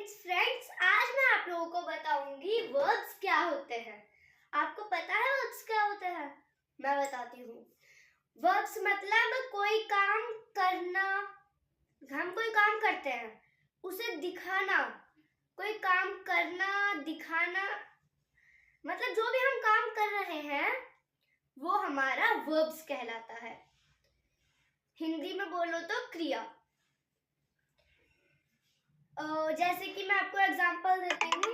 Friends आज मैं आप लोगों को बताऊंगी वर्ब्स क्या होते हैं। आपको पता है वर्ब्स क्या होते हैं? मैं बताती हूँ। वर्ब्स मतलब कोई काम करना, हम कोई काम करते हैं उसे दिखाना, कोई काम करना दिखाना, मतलब जो भी हम काम कर रहे हैं वो हमारा वर्ब्स कहलाता है। हिंदी में बोलो तो क्रिया। जैसे कि मैं आपको एग्जांपल देती हूँ।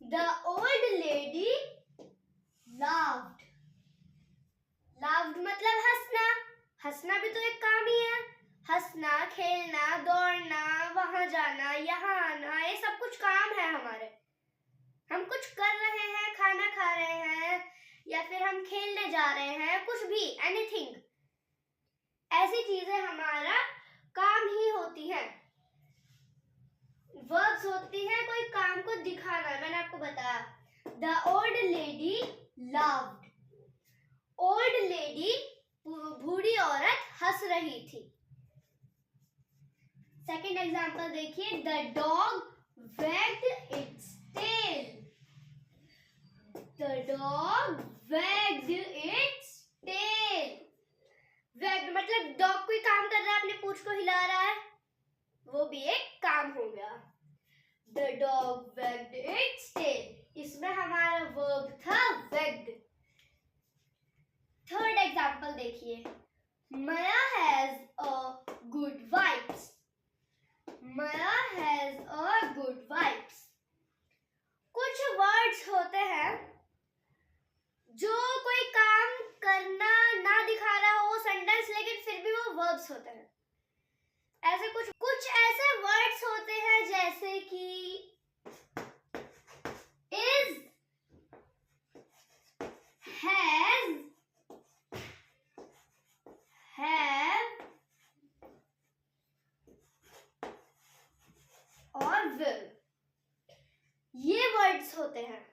The old lady laughed. Laughed मतलब हंसना। हंसना भी तो एक काम ही है। हंसना, खेलना, दौड़ना, वहां जाना, यहाँ आना, ये सब कुछ काम है हमारे। हम कुछ कर रहे हैं, खाना खा रहे हैं या फिर हम खेलने जा रहे हैं, कुछ भी, एनीथिंग, ऐसी चीजें हमारा काम ही होती है। वर्ब्स होती है कोई काम को दिखाना। मैंने आपको बताया the old lady laughed. Old lady बूढ़ी औरत हंस रही थी। सेकंड एग्जांपल देखिए, the dog wagged its tail. The dog wagged its tail. Wagged मतलब डॉग कोई काम कर रहा है, अपने पूंछ को हिला रहा है, वो भी एक काम हो गया। The dog wagged its tail. इसमें हमारा verb था wagged. थर्ड एग्जाम्पल देखिए, Maya has a good vibes. Maya has a good vibes. कुछ वर्ड्स होते हैं जो कोई काम करना ना दिखा रहा हो सेंटेंस, लेकिन फिर भी वो वर्ब्स होते हैं। ऐसे कुछ ऐसे वर्ड्स होते हैं जैसे कि is, has, have और will, ये वर्ड्स होते हैं।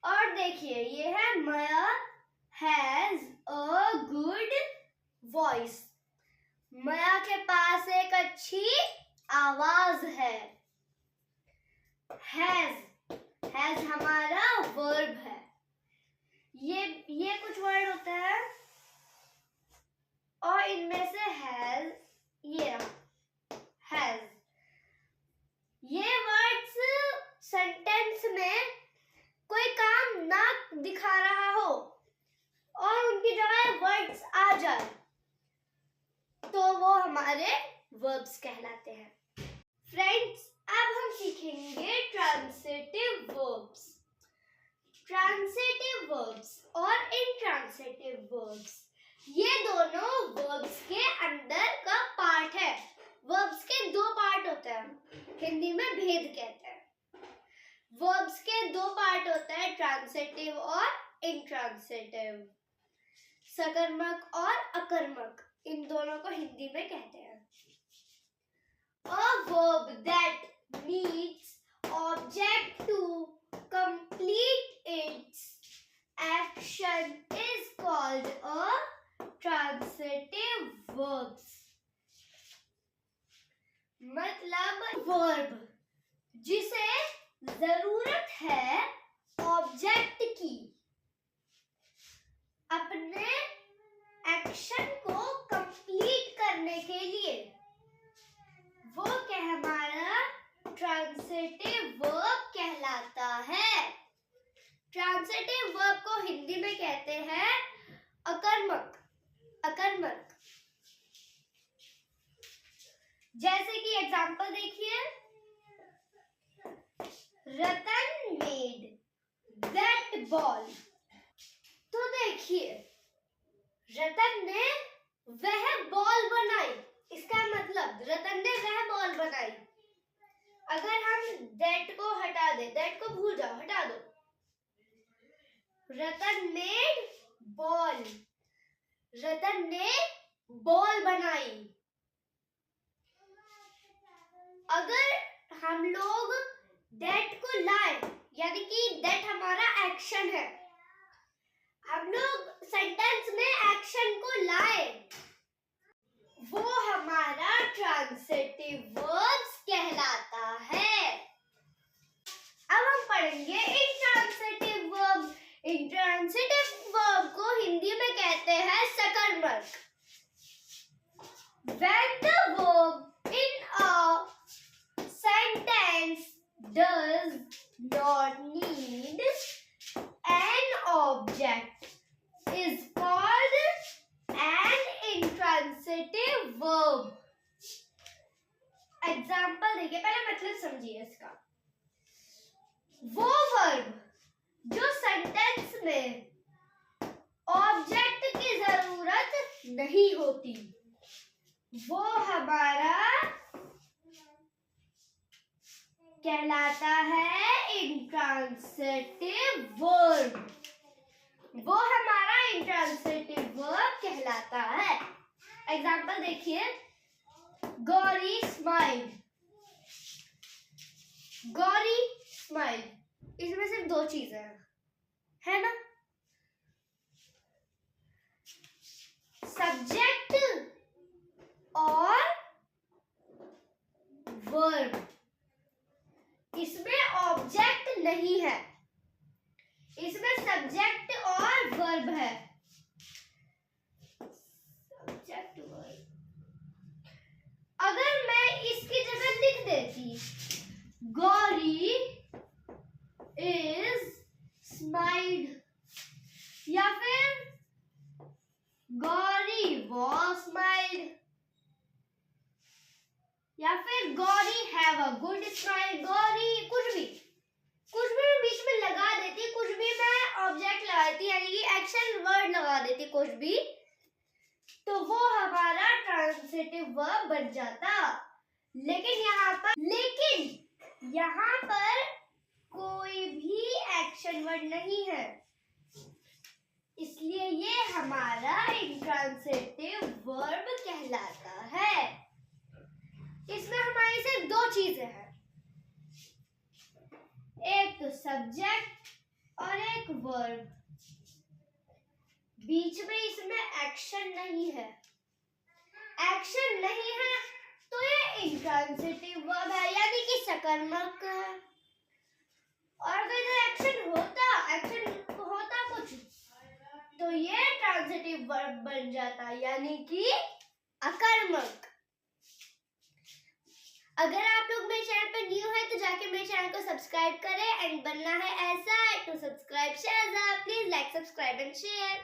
और देखिए ये है Maya has a good voice. माया के पास एक अच्छी आवाज है। हैज हमारा वर्ब है। ये कुछ वर्ड होते हैं और इनमें से हैज, ये हैज, ये वर्ड्स सेंटेंस में कोई काम ना दिखा रहा हो और उनकी जगह वर्ड्स आ जाए तो वो हमारे वर्ब्स कहलाते हैं। फ्रेंड्स अब हम सीखेंगे ट्रांसिटिव वर्ब्स। ट्रांसिटिव वर्ब्स और इंट्रांसिटिव वर्ब्स, ये दोनों वर्ब्स के अंदर का पार्ट है। वर्ब्स के दो पार्ट होते हैं, हिंदी में भेद कहते हैं। वर्ब्स के दो पार्ट होते हैं, ट्रांसिटिव और इंट्रांसिटिव। सकर्मक और अकर्मक, इन दोनों को हिंदी में कहते हैं। A verb that needs object to complete its action is called a transitive verbs. मतलब verb जिसे जरूरत है ऑब्जेक्ट की अपने एक्शन को कंप्लीट करने के लिए, वो हमारा ट्रांसिटिव वर्ब कहलाता है। ट्रांसिटिव वर्ब को हिंदी में कहते हैं अकर्मक। अकर्मक जैसे कि एग्जांपल देखिए, रतन मेड दैट बॉल। तो देखिए रतन ने वह बॉल बनाई, इसका मतलब रतन ने वह बॉल बनाई। अगर हम दैट को हटा दे, दैट को भूल जाओ, हटा दो, रतन मेड बॉल, रतन ने बॉल बनाई। अगर हम लोग दैट को लाए, यानी कि दैट हमारा एक्शन है, हम लोग सेंटेंस में एक्शन को लाए, वो हमारा ट्रांसिटिव वर्ब्स कहलाता है। not need an object is called an intransitive verb. Example देखिए, पहले मतलब समझिए इसका। वो वर्ब जो सेंटेंस में ऑब्जेक्ट की जरूरत नहीं होती, वो हमारा कहलाता है इंट्रांसिटिव वर्ब। वो हमारा इंट्रांसिटिव वर्ब कहलाता है। एग्जाम्पल देखिए, गौरी स्माइल। गौरी स्माइल, इसमें सिर्फ दो चीजें हैं, है ना? सब्जेक्ट और वर्ब। इसमें ऑब्जेक्ट नहीं है, इसमें सब्जेक्ट और वर्ब है। Subject verb. अगर मैं इसकी जगह लिख देती गौरी इज स्माइल्ड, या फिर गौरी वॉज स्माइल्ड, या फिर Gauri have a good smile, Gauri कुछ भी बीच में लगा देती, कुछ भी मैं ऑब्जेक्ट लगा देती, यानी कि एक्शन वर्ड लगा देती कुछ भी, तो वो हमारा ट्रांसिटिव वर्ब बन जाता। लेकिन यहाँ पर कोई भी एक्शन वर्ड नहीं है, इसलिए ये हमारा इंट्रांसिटिव वर्ब कहलाता है। इसमें हमारी सिर्फ दो चीजें हैं, एक तो सब्जेक्ट और एक वर्ब। बीच में इसमें एक्शन नहीं है। एक्शन नहीं है तो ये इंट्रांसिटिव वर्ब है, यानी कि सकर्मक है। और अगर एक्शन होता कुछ, तो ये ट्रांसिटिव वर्ब बन जाता, यानी कि अकर्मक। अगर आप लोग मेरे चैनल पर न्यू है तो जाके मेरे चैनल को सब्सक्राइब करें, एंड बनना है ऐसा तो subscribe share, please like, subscribe and share.